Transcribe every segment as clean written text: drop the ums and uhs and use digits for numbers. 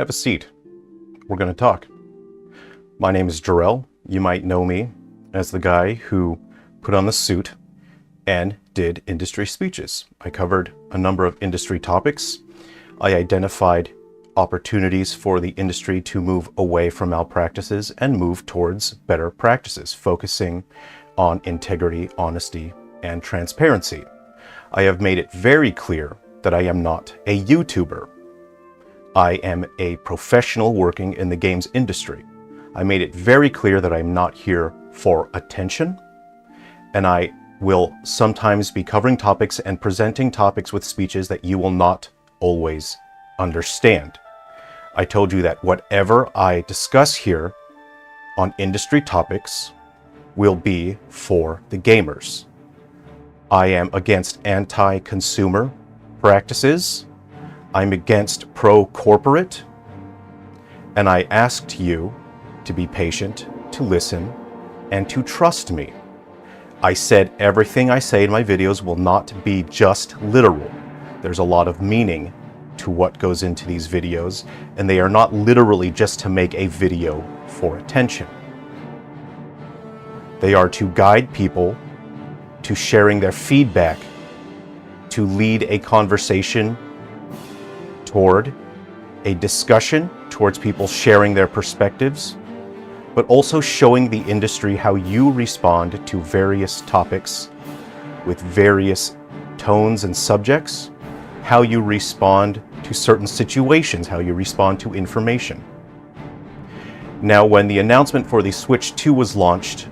Have a seat. We're going to talk. My name is Jarrell. You might know me as the guy who put on the suit and did industry speeches. I covered a number of industry topics. I identified opportunities for the industry to move away from malpractices and move towards better practices, focusing on integrity, honesty, and transparency. I have made it very clear that I am not a YouTuber. I am a professional working in the games industry. I made it very clear that I'm not here for attention, and I will sometimes be covering topics and presenting topics with speeches that you will not always understand. I told you that whatever I discuss here on industry topics will be for the gamers. I am against anti-consumer practices. I'm against pro-corporate. And I asked you to be patient, to listen, and to trust me. I said everything I say in my videos will not be just literal. There's a lot of meaning to what goes into these videos, and they are not literally just to make a video for attention. They are to guide people to sharing their feedback, to lead a conversation toward a discussion, towards people sharing their perspectives, but also showing the industry how you respond to various topics with various tones and subjects, how you respond to certain situations, how you respond to information. Now, when the announcement for the Switch 2 was launched,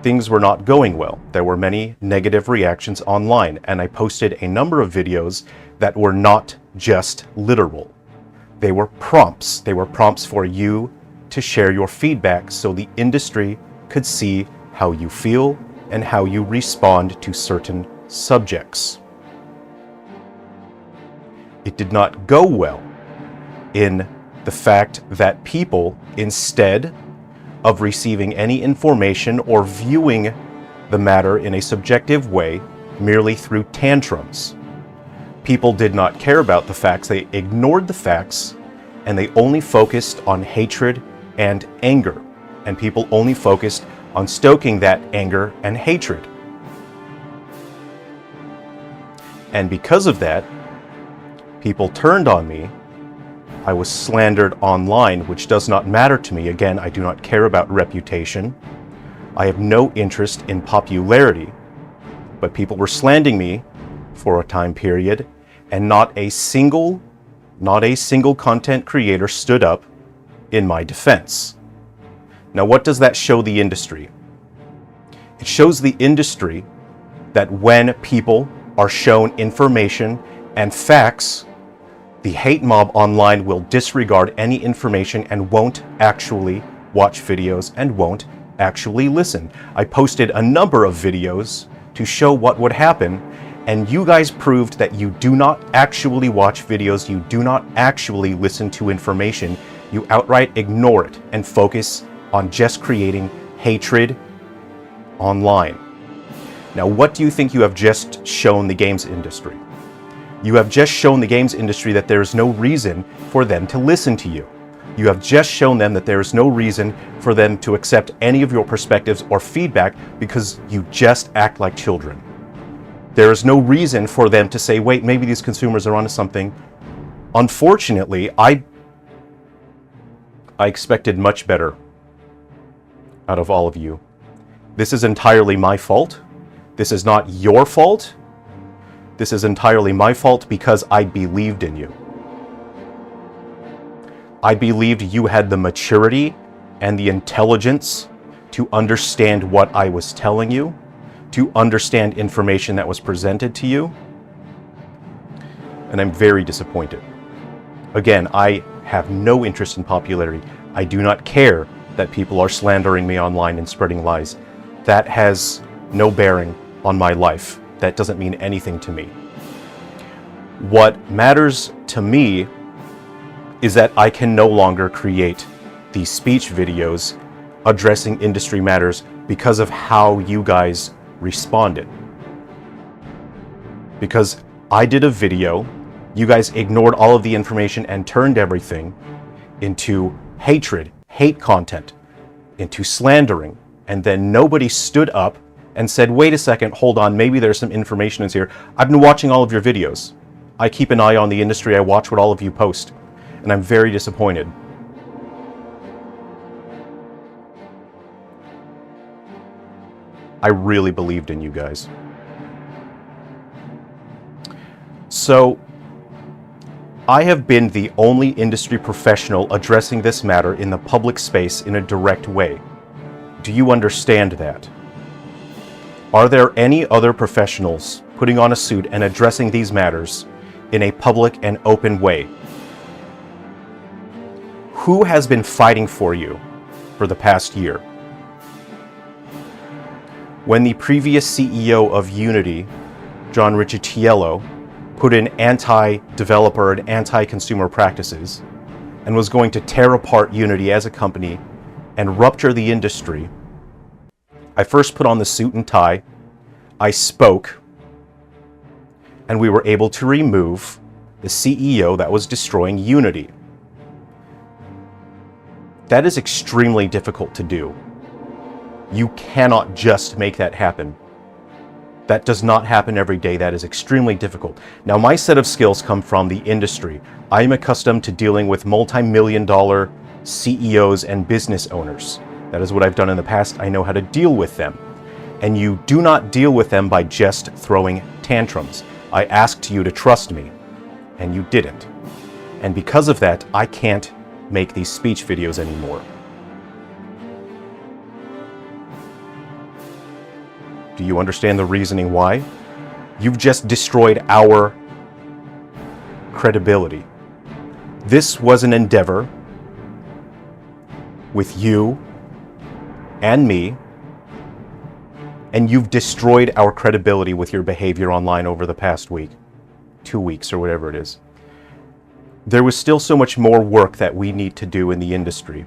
things were not going well. There were many negative reactions online, and I posted a number of videos that were not just literal. They were prompts. They were prompts for you to share your feedback so the industry could see how you feel and how you respond to certain subjects. It did not go well in the fact that people, instead of receiving any information or viewing the matter in a subjective way, merely through tantrums. People did not care about the facts, they ignored the facts, and they only focused on hatred and anger. And people only focused on stoking that anger and hatred. And because of that, people turned on me. I was slandered online, which does not matter to me. Again, I do not care about reputation. I have no interest in popularity. But people were slandering me for a time period, and not a single content creator stood up in my defense. Now, what does that show the industry? It shows the industry that when people are shown information and facts, the hate mob online will disregard any information and won't actually watch videos and won't actually listen. I posted a number of videos to show what would happen, and you guys proved that you do not actually watch videos, you do not actually listen to information, you outright ignore it and focus on just creating hatred online. Now, what do you think you have just shown the games industry? You have just shown the games industry that there is no reason for them to listen to you. You have just shown them that there is no reason for them to accept any of your perspectives or feedback because you just act like children. There is no reason for them to say, wait, maybe these consumers are onto something. Unfortunately, I expected much better out of all of you. This is entirely my fault. This is not your fault. This is entirely my fault because I believed in you. I believed you had the maturity and the intelligence to understand what I was telling you, to understand information that was presented to you. And I'm very disappointed. Again, I have no interest in popularity. I do not care that people are slandering me online and spreading lies. That has no bearing on my life. That doesn't mean anything to me. What matters to me is that I can no longer create these speech videos addressing industry matters because of how you guys responded. Because I did a video, you guys ignored all of the information and turned everything, into hatred, hate content, into slandering, and then nobody stood up and said, wait a second, hold on, maybe there's some information in here. I've been watching all of your videos. I keep an eye on the industry, I watch what all of you post, and I'm very disappointed. I really believed in you guys. So, I have been the only industry professional addressing this matter in the public space in a direct way. Do you understand that? Are there any other professionals putting on a suit and addressing these matters in a public and open way? Who has been fighting for you for the past year? When the previous CEO of Unity, John Riccitiello, put in anti-developer and anti-consumer practices and was going to tear apart Unity as a company and rupture the industry, I first put on the suit and tie, I spoke, and we were able to remove the CEO that was destroying Unity. That is extremely difficult to do. You cannot just make that happen. That does not happen every day. That is extremely difficult. Now, my set of skills come from the industry. I am accustomed to dealing with multi-million-dollar CEOs and business owners. That is what I've done in the past. I know how to deal with them. And you do not deal with them by just throwing tantrums. I asked you to trust me, and you didn't. And because of that, I can't make these speech videos anymore. Do you understand the reasoning why? You've just destroyed our credibility. This was an endeavor with you and me, and you've destroyed our credibility with your behavior online over the past week, 2 weeks, or whatever it is. There was still so much more work that we need to do in the industry.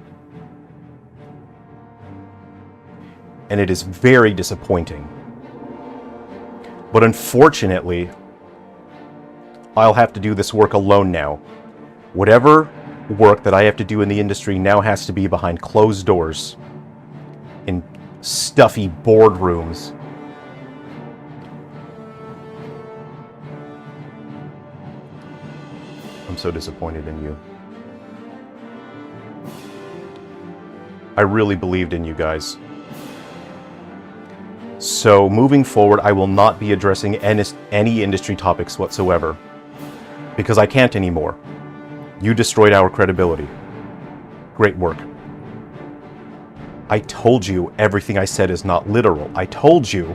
And it is very disappointing. But unfortunately, I'll have to do this work alone now. Whatever work that I have to do in the industry now has to be behind closed doors, in stuffy boardrooms. I'm so disappointed in you. I really believed in you guys. So moving forward, I will not be addressing any industry topics whatsoever, because I can't anymore. You destroyed our credibility. Great work. I told you everything I said is not literal. I told you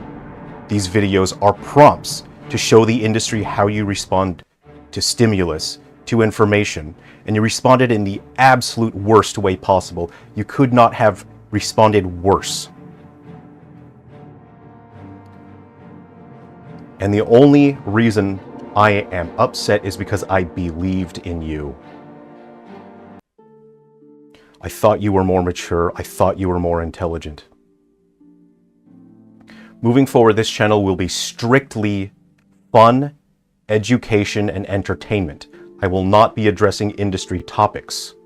these videos are prompts to show the industry how you respond to stimulus, to information, and you responded in the absolute worst way possible. You could not have responded worse. And the only reason I am upset is because I believed in you. I thought you were more mature. I thought you were more intelligent. Moving forward, this channel will be strictly fun, education, and entertainment. I will not be addressing industry topics.